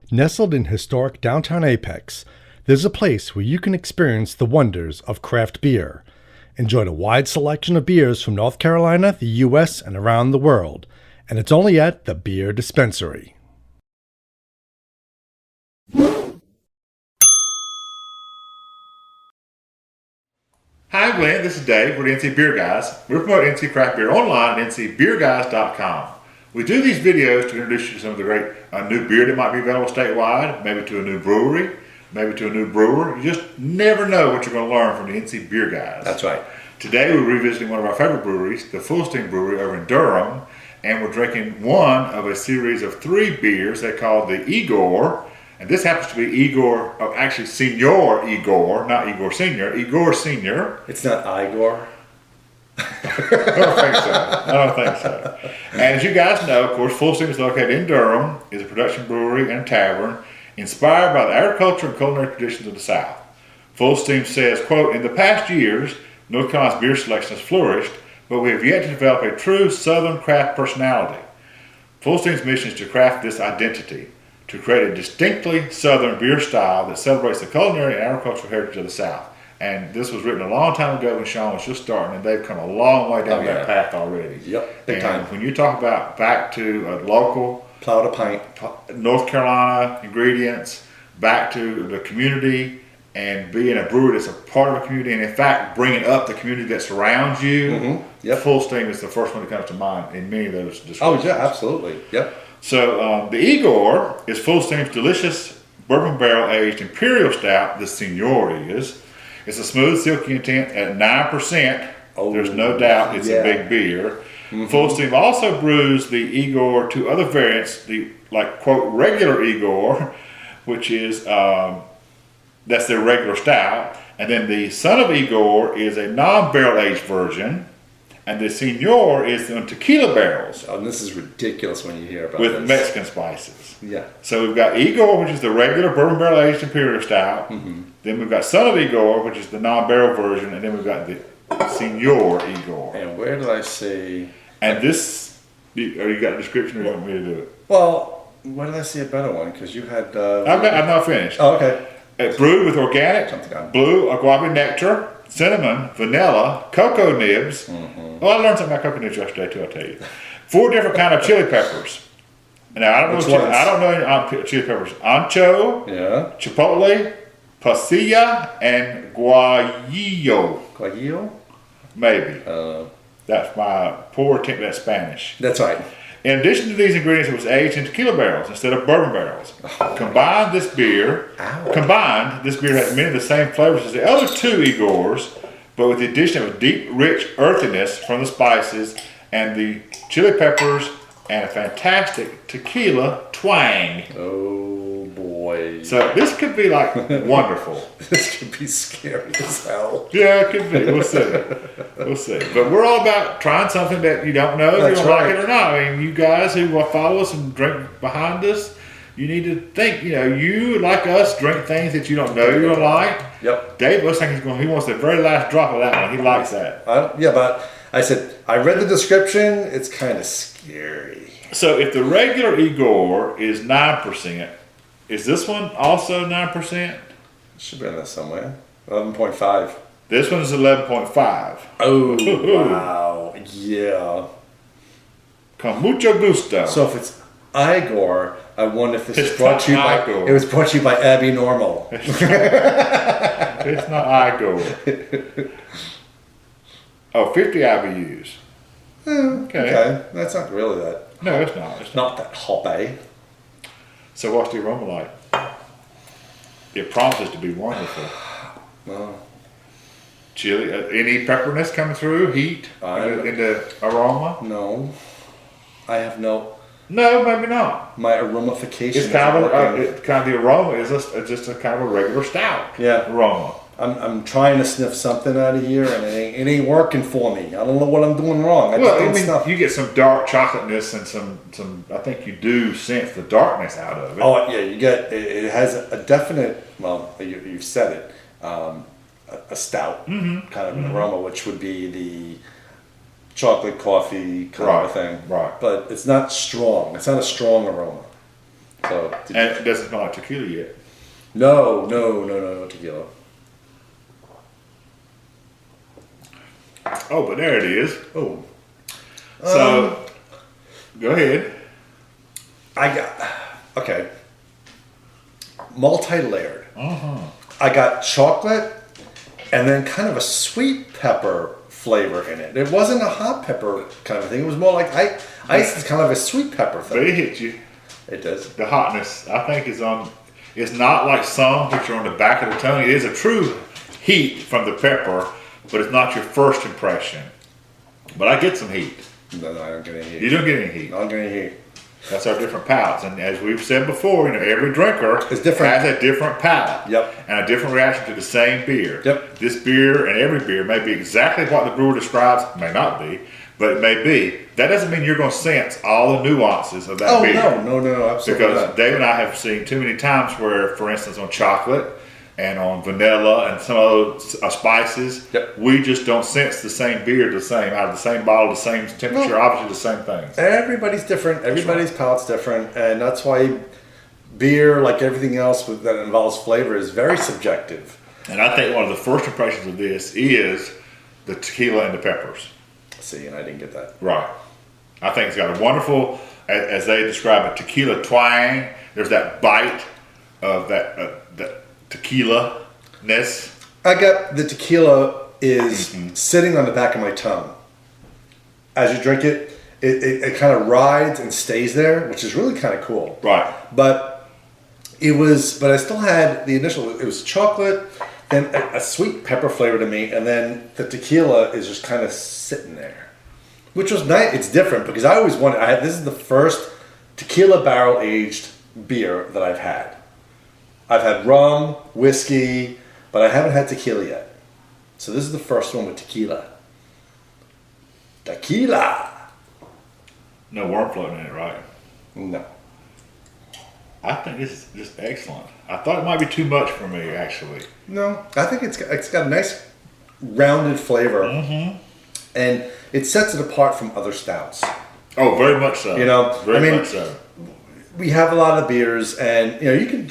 Nestled in historic downtown Apex, there's a place where you can experience the wonders of craft beer. Enjoy a wide selection of beers from North Carolina, the U.S., and around the world. And it's only at the Beer Dispensary. Hi, Glenn. This is Dave. We're the NC Beer Guys. We're promoting NC Craft Beer online at ncbeerguys.com. We do these videos to introduce you to some of the great new beer that might be available statewide, maybe to a new brewery, maybe to a new brewer. You just never know what you're going to learn from the NC Beer Guys. That's right. Today we're revisiting one of our favorite breweries, the Fullsteam Brewery over in Durham, and we're drinking one of a series of 3 beers they call the Igor. And this happens to be Igor, actually Señor Igor, not Igor Senior, Igor Senior. It's not Igor. I don't think so. And as you guys know, of course, Fullsteam is located in Durham, is a production brewery and tavern inspired by the agriculture and culinary traditions of the South. Fullsteam says, quote, "In the past years, North Carolina's beer selection has flourished, but we have yet to develop a true Southern craft personality. Fullsteam's mission is to craft this identity, to create a distinctly Southern beer style that celebrates the culinary and agricultural heritage of the South." And this was written a long time ago when Sean was just starting, and they've come a long way down that path already. Yep, big time. When you talk about back to a local, Plowed a pint, North Carolina ingredients, back to the community, and being a brewer that's a part of a community, and in fact, bringing up the community that surrounds you, Fullsteam is the first one that comes to mind in many of those descriptions. Oh, yeah, absolutely. Yep. So the Igor is Fullsteam's delicious bourbon barrel aged imperial stout. The Señor is. It's a smooth, silky intent at 9%. Oh, there's no doubt it's a big beer. Fullsteam also brews the Igor 2 other variants, the quote regular Igor, which is that's their regular stout, and then the Son of Igor is a non-barrel aged version. And the Señor is on tequila barrels. Oh, and this is ridiculous when you hear about with this. Mexican spices. Yeah. So we've got Igor, which is the regular bourbon barrel aged imperial stout. Then we've got Son of Igor, which is the non-barrel version, and then we've got the Señor Igor. And where did I see? And this, you got a description, or you want me to do it? Well, where did I see a better one? Because you had. I'm not finished. Oh, okay. Brewed with organic blue agave nectar, cinnamon, vanilla, cocoa nibs. Oh, I learned something about cocoa nibs yesterday too. I'll tell you. 4 different kind of chili peppers. Now I don't know any chili peppers. Ancho, Chipotle, Pasilla, and Guajillo. Guajillo? Maybe. That's my poor attempt at Spanish. That's right. In addition to these ingredients, it was aged in tequila barrels instead of bourbon barrels. Combined, this beer has many of the same flavors as the other 2 Igors, but with the addition of a deep, rich earthiness from the spices and the chili peppers and a fantastic tequila twang. Oh boy. So this could be wonderful. This could be scary as hell. Yeah, it could be. We'll see. We'll see. But we're all about trying something that you don't know if you don't like it or not. I mean, you guys who follow us and drink behind us, you need to think, you like us drink things that you don't know you're gonna like. Yep. Dave looks like he wants the very last drop of that one. He likes that. But I said, I read the description, it's kind of scary. So if the regular Igor is 9%, is this one also 9%? Should be in there somewhere. 11.5. This one is 11.5. Oh, wow. Yeah. Con mucho gusto. So if it's Igor, I wonder if this is brought to you by Igor. It was brought to you by Abby Normal. It's not Igor. Oh, 50 IBUs. Okay. That's not really that. No, it's not. It's not that hoppy. So what's the aroma like? It promises to be wonderful. Well, chili, any pepperiness coming through? Heat in the aroma? No. I have no. No, maybe not. My aromification. It's kind of the aroma is just a kind of a regular stout. Aroma. I'm trying to sniff something out of here, and it ain't working for me. I don't know what I'm doing wrong. You get some dark chocolateness and some. I think you do sense the darkness out of it. Oh yeah, you get it has a definite. Well, you've said it. A stout kind of an aroma, which would be the chocolate coffee kind of thing. Right. But it's not strong. It's not a strong aroma. So And it doesn't smell like tequila yet. No tequila. Oh, but there it is. Oh. So, go ahead. Okay. Multi-layered. I got chocolate and then kind of a sweet pepper flavor in it. It wasn't a hot pepper kind of thing. It was more like ice is kind of a sweet pepper thing. But it hits you. It does. The hotness, I think, it's not like some which are on the back of the tongue. It is a true heat from the pepper, but it's not your first impression. But I get some heat. No, I don't get any heat. You don't get any heat. I don't get any heat. That's our different palates. And as we've said before, every drinker It's different. has a different palate. Yep. And a different reaction to the same beer. Yep. This beer and every beer may be exactly what the brewer describes, may not be, but it may be. That doesn't mean you're going to sense all the nuances of that beer. No, absolutely Because not. Dave and I have seen too many times where, for instance, on chocolate and on vanilla and some other spices, Yep. we just don't sense the same beer the same, out of the same bottle, the same temperature, No. obviously the same things. Everybody's different. Everybody's palate's different, and that's why beer, like everything else that involves flavor, is very subjective. And I think one of the first impressions of this is the tequila and the peppers. See, and I didn't get that. Right. I think it's got a wonderful, as they describe it, tequila twang. There's that bite of that tequila-ness. I got the tequila is sitting on the back of my tongue. As you drink it, it kind of rides and stays there, which is really kind of cool. Right. But I still had the initial, it was chocolate, then a sweet pepper flavor to me, and then the tequila is just kind of sitting there. Which was nice. It's different because I always wanted, this is the first tequila barrel aged beer that I've had. I've had rum, whiskey, but I haven't had tequila yet. So this is the first one with tequila. Tequila! No worm floating in it, right? No. I think this is just excellent. I thought it might be too much for me, actually. No. I think it's got a nice rounded flavor. And it sets it apart from other stouts. Oh, very much so. Very much so. We have a lot of beers, and you can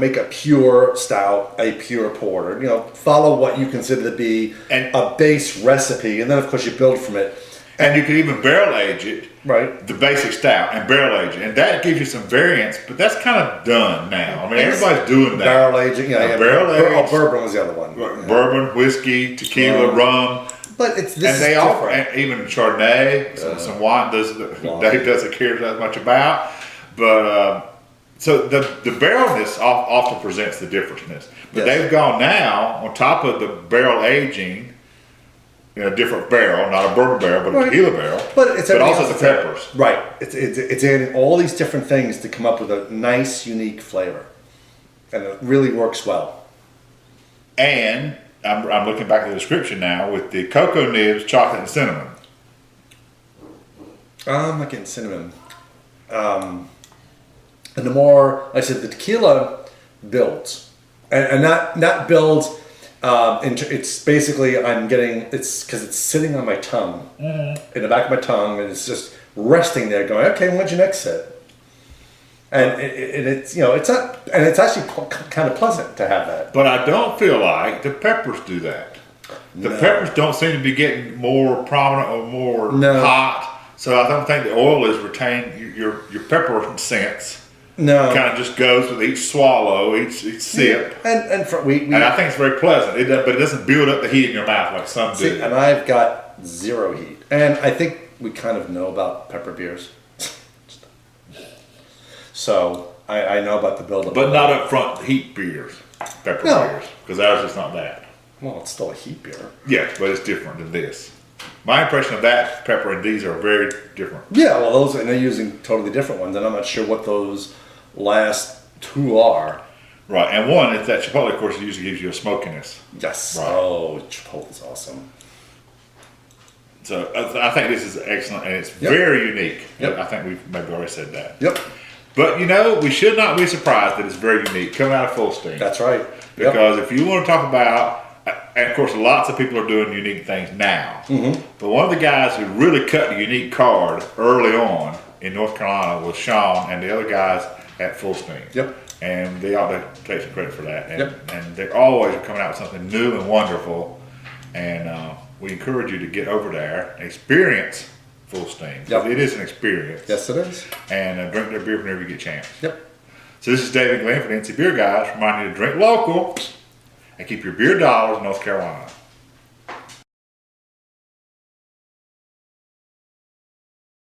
make a pure stout, a pure porter. Follow what you consider to be a base recipe, and then of course you build from it. And you can even barrel age it, right? The basic stout, and barrel age it, and that gives you some variance. But that's kind of done now. I mean, everybody's doing that. Barrel aging, barrel age. Bourbon was the other one. Bourbon, whiskey, tequila, rum. But it's and they all, and even Chardonnay, some wine. Dave doesn't care that much about, but. So the barrelness often presents the differenceness, but they've gone now on top of the barrel aging in a different barrel, not a bourbon barrel, but a tequila barrel. But also the peppers. Right. It's adding all these different things to come up with a nice, unique flavor, and it really works well. And I'm looking back at the description now with the cocoa nibs, chocolate, and cinnamon. I'm not getting cinnamon. And the more, like I said, the tequila builds, and not builds. It's basically it's because it's sitting on my tongue, in the back of my tongue, and it's just resting there, going, okay, what's your next sip? And it's it's actually kind of pleasant to have that. But I don't feel like the peppers do that. The peppers don't seem to be getting more prominent or more hot. So I don't think the oil is retained. Your pepper sense. No, kind of just goes with each swallow, each sip, and I think it's very pleasant. But it doesn't build up the heat in your mouth like some do. And I've got zero heat, and I think we kind of know about pepper beers, so I know about the buildup. But not up front heat beers, pepper beers, because ours is not that. Well, it's still a heat beer. Yeah, but it's different than this. My impression of that pepper and these are very different. Yeah, well, and they're using totally different ones, and I'm not sure what those last two are. Right, and one is that Chipotle, of course, usually gives you a smokiness. Yes. Right. Oh, Chipotle's awesome. So I think this is excellent, and it's very unique. Yep. I think we've maybe already said that. Yep. But we should not be surprised that it's very unique coming out of Fullsteam. That's right. Because if you want to talk about, and of course, lots of people are doing unique things now. Mm-hmm. But one of the guys who really cut the unique card early on in North Carolina was Sean, and the other guys at Fullsteam. Yep. And they ought to take some credit for that. And, Yep. and they're always coming out with something new and wonderful. And we encourage you to get over there and experience Fullsteam. Yep. It is an experience. Yes, it is. And drink their beer whenever you get a chance. Yep. So this is David Glenn for the NC Beer Guys, reminding you to drink local and keep your beer dollars in North Carolina.